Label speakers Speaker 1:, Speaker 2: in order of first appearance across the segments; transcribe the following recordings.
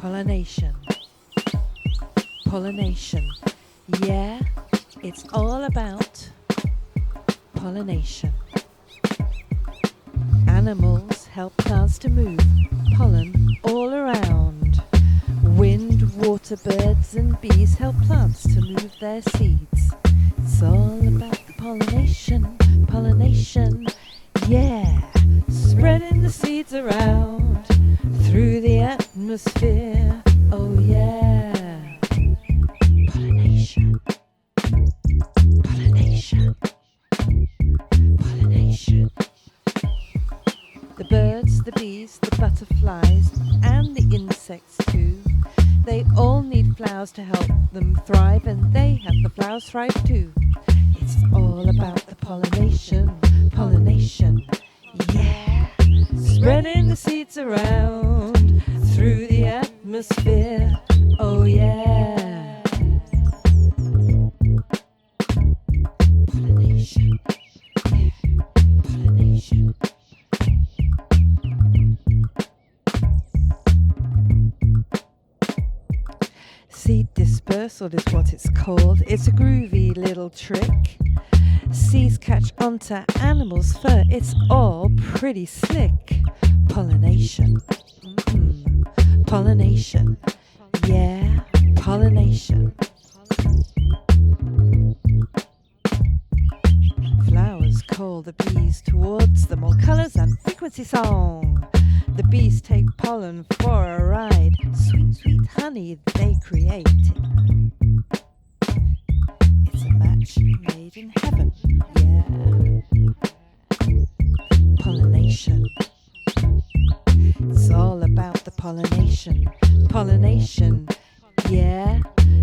Speaker 1: Pollination. Pollination. Yeah, it's all about pollination. Animals help plants to move pollen all around. Wind, water, birds and bees help plants to move their seeds. It's all about the pollination, pollination, yeah. Spreading the seeds around through the atmosphere, oh yeah. Pollination, pollination, pollination. The birds, the bees, the butterflies and the insects too, they all need flowers to help them thrive, and they help the flowers thrive too. It's all about the pollination, pollination, yeah. Spreading the seeds around through the atmosphere, oh yeah. Pollination, yeah. Pollination. Seed dispersal is what it's called. It's a groovy little trick. Seeds catch onto animals' fur. It's all pretty slick. Pollination. Pollination. Yeah, pollination. Flowers call the bees towards them, all colours and frequency song. The bees take pollen for a ride. Sweet, sweet honey they create. It's a match made in heaven, yeah. Pollination. It's all about the pollination, pollination, yeah.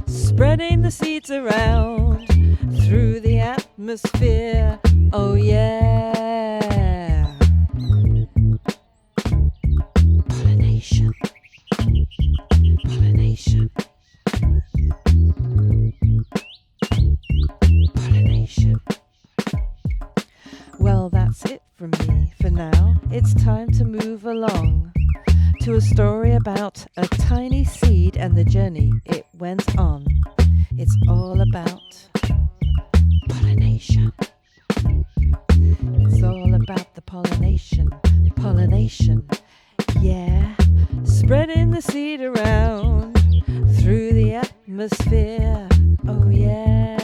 Speaker 1: Spreading the seeds around through the atmosphere, oh yeah. Pollination, pollination, pollination. Well, that's it from me for now. It's time to move along to a story about a tiny seed and the journey it went on. It's all about pollination. It's all about the pollination, pollination, yeah. Spreading the seed around through the atmosphere, oh yeah.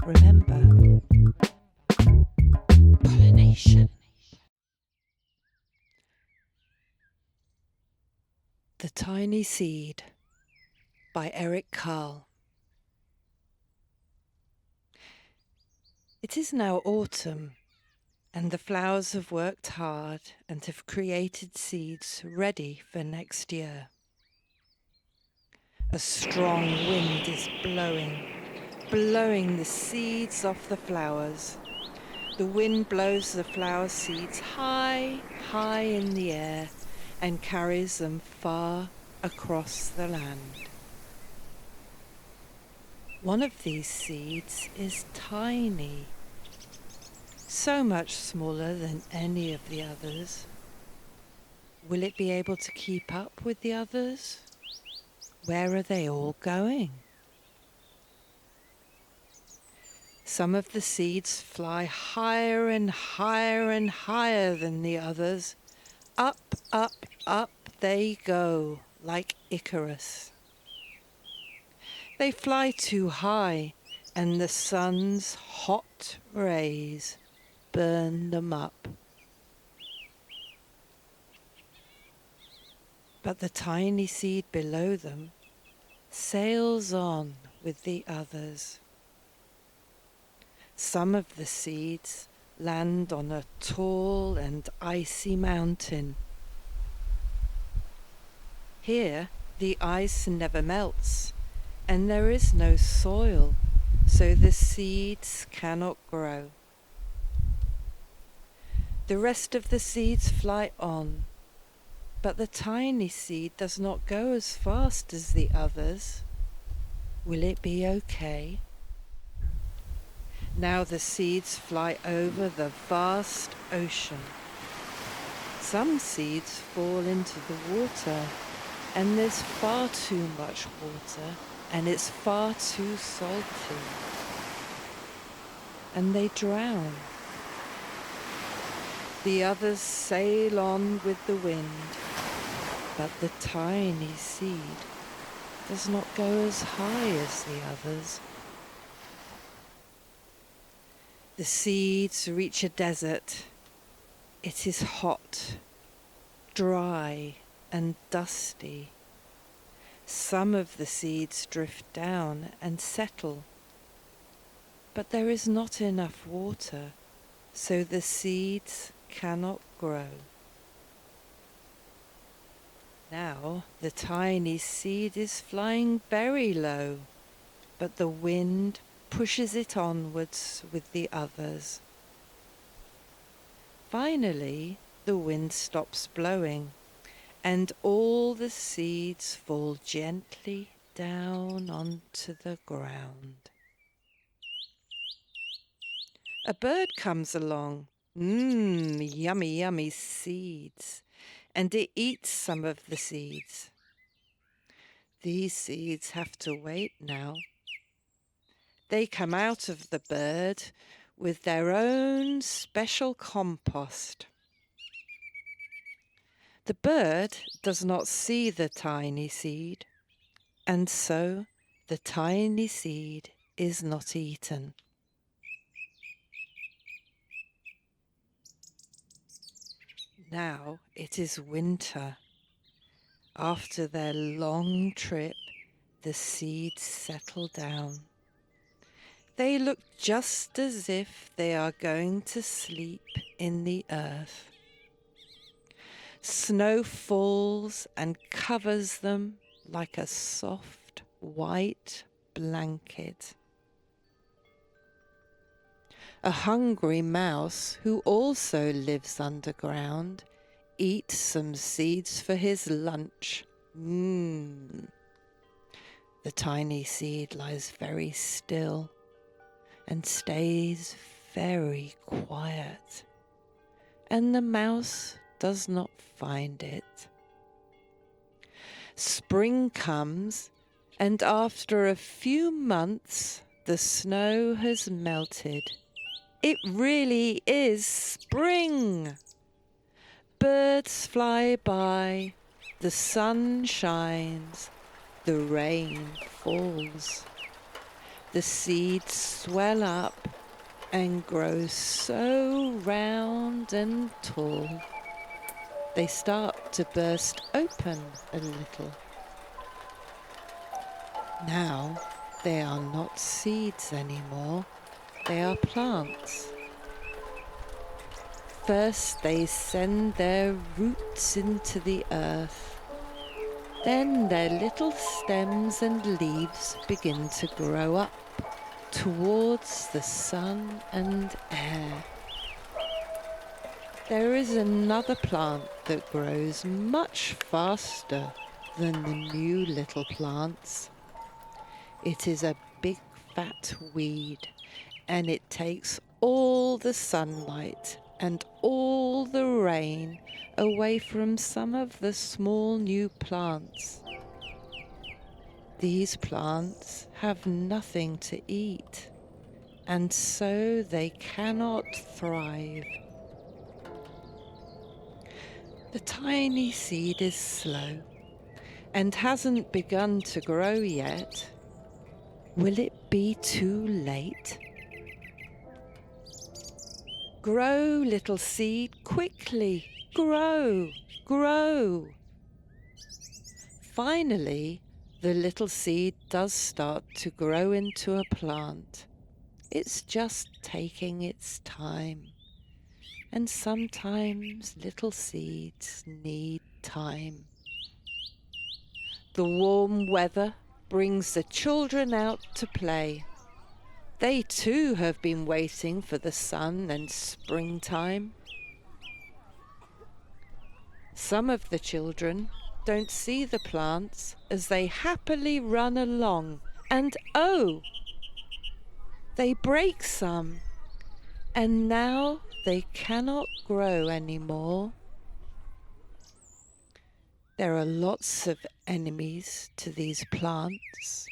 Speaker 1: Remember, pollination. The Tiny Seed by Eric Carle. It is now autumn, and the flowers have worked hard and have created seeds ready for next year. A strong wind is blowing the seeds off the flowers. The wind blows the flower seeds high, high in the air and carries them far across the land. One of these seeds is tiny, so much smaller than any of the others. Will it be able to keep up with the others? Where are they all going? Some of the seeds fly higher and higher and higher than the others. Up, up, up they go, like Icarus. They fly too high, and the sun's hot rays burn them up. But the tiny seed below them sails on with the others. Some of the seeds land on a tall and icy mountain. Here the ice never melts, and there is no soil, so the seeds cannot grow. The rest of the seeds fly on, but the tiny seed does not go as fast as the others. Will it be okay? Now the seeds fly over the vast ocean. Some seeds fall into the water, and there's far too much water, and it's far too salty, and they drown. The others sail on with the wind, but the tiny seed does not go as high as the others. The seeds reach a desert. It is hot, dry, and dusty. Some of the seeds drift down and settle, but there is not enough water, so the seeds cannot grow. Now the tiny seed is flying very low, but the wind pushes it onwards with the others. Finally, the wind stops blowing, and all the seeds fall gently down onto the ground. A bird comes along. Yummy, yummy seeds. And it eats some of the seeds. These seeds have to wait now. They come out of the bird with their own special compost. The bird does not see the tiny seed, and so the tiny seed is not eaten. Now it is winter. After their long trip, the seeds settle down. They look just as if they are going to sleep in the earth. Snow falls and covers them like a soft white blanket. A hungry mouse, who also lives underground, eats some seeds for his lunch. The tiny seed lies very still and stays very quiet, and the mouse does not find it. Spring comes, and after a few months the snow has melted. It really is spring. Birds fly by, the sun shines, the rain falls. The seeds swell up and grow so round and tall. They start to burst open a little. Now they are not seeds anymore, they are plants. First they send their roots into the earth. Then their little stems and leaves begin to grow up towards the sun and air. There is another plant that grows much faster than the new little plants. It is a big fat weed, and it takes all the sunlight and all the rain away from some of the small new plants. These plants have nothing to eat, and so they cannot thrive. The tiny seed is slow and hasn't begun to grow yet. Will it be too late? Grow, little seed, quickly, grow, grow. Finally, the little seed does start to grow into a plant. It's just taking its time. And sometimes little seeds need time. The warm weather brings the children out to play. They too have been waiting for the sun and springtime. Some of the children don't see the plants as they happily run along, and oh, they break some, and now they cannot grow anymore. There are lots of enemies to these plants,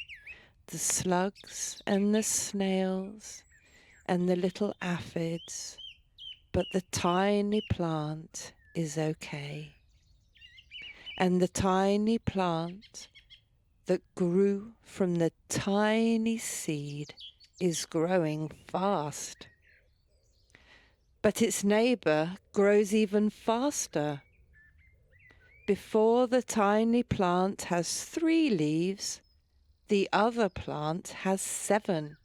Speaker 1: the slugs and the snails and the little aphids, but the tiny plant is okay. And the tiny plant that grew from the tiny seed is growing fast. But its neighbour grows even faster. Before the tiny plant has 3 leaves, the other plant has 7.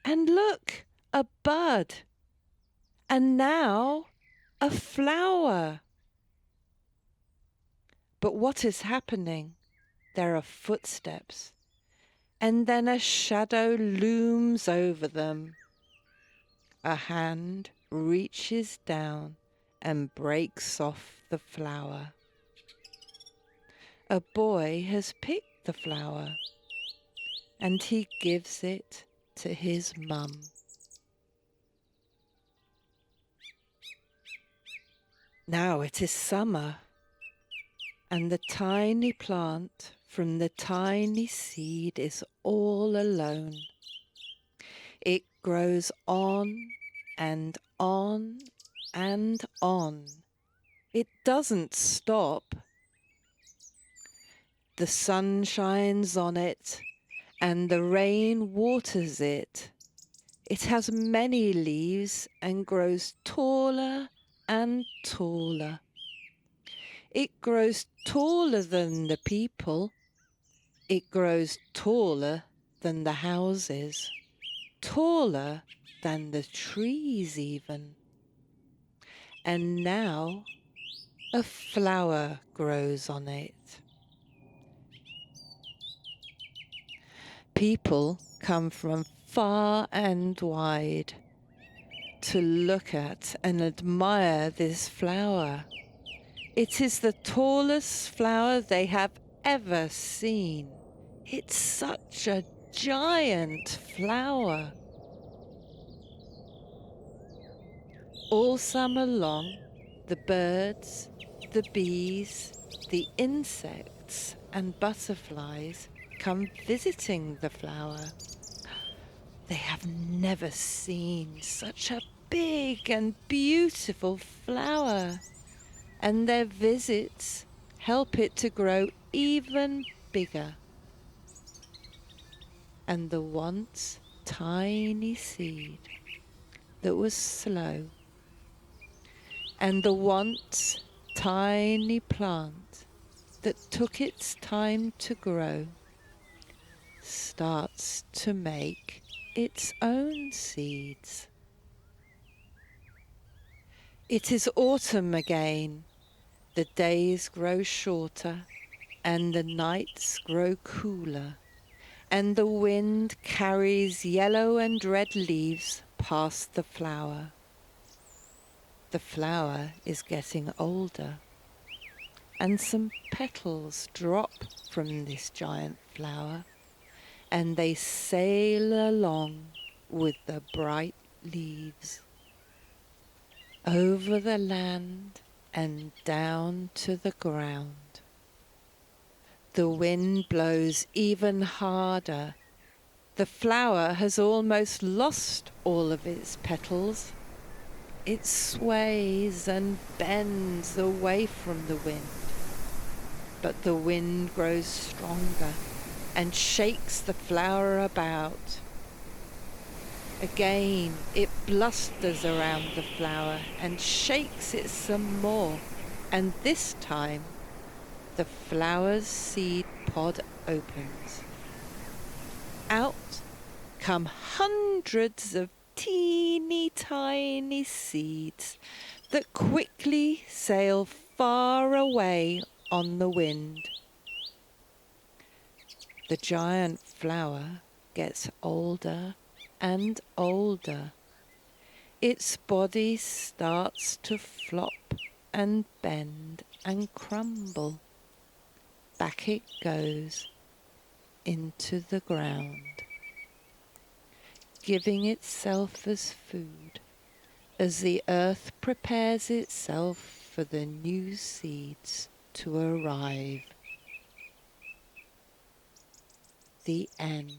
Speaker 1: And look, a bud. And now a flower. But what is happening? There are footsteps, and then a shadow looms over them. A hand reaches down and breaks off the flower. A boy has picked the flower, and he gives it to his mum. Now it is summer, and the tiny plant from the tiny seed is all alone. It grows on and on and on. It doesn't stop. The sun shines on it, and the rain waters it. It has many leaves and grows taller and taller. It grows taller than the people. It grows taller than the houses, taller than the trees even. And now a flower grows on it. People come from far and wide to look at and admire this flower. It is the tallest flower they have ever seen. It's such a giant flower. All summer long, the birds, the bees, the insects and butterflies come visiting the flower. They have never seen such a big and beautiful flower, and their visits help it to grow even bigger. And the once tiny seed that was slow, and the once tiny plant that took its time to grow, starts to make its own seeds. It is autumn again. The days grow shorter and the nights grow cooler, and the wind carries yellow and red leaves past the flower. The flower is getting older, and some petals drop from this giant flower, and they sail along with the bright leaves over the land and down to the ground. The wind blows even harder. The flower has almost lost all of its petals. It sways and bends away from the wind, but the wind grows stronger and shakes the flower about. Again, it blusters around the flower and shakes it some more, and this time the flower's seed pod opens. Out come hundreds of teeny tiny seeds that quickly sail far away on the wind. The giant flower gets older and older. Its body starts to flop and bend and crumble. Back it goes into the ground, giving itself as food as the earth prepares itself for the new seeds to arrive. The end.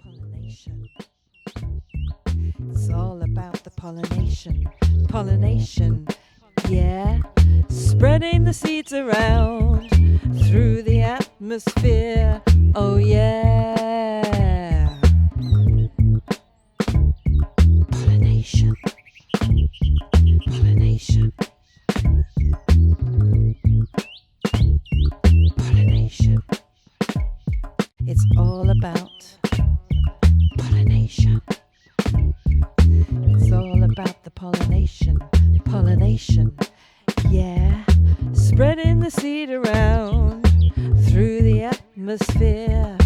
Speaker 1: Pollination. It's all about the pollination. Pollination, yeah. Spreading the seeds around through the atmosphere. Oh yeah. Pollination. Pollination. Pollination. It's all about pollination. It's all about the pollination. Pollination, yeah. Spreading the seed around through the atmosphere.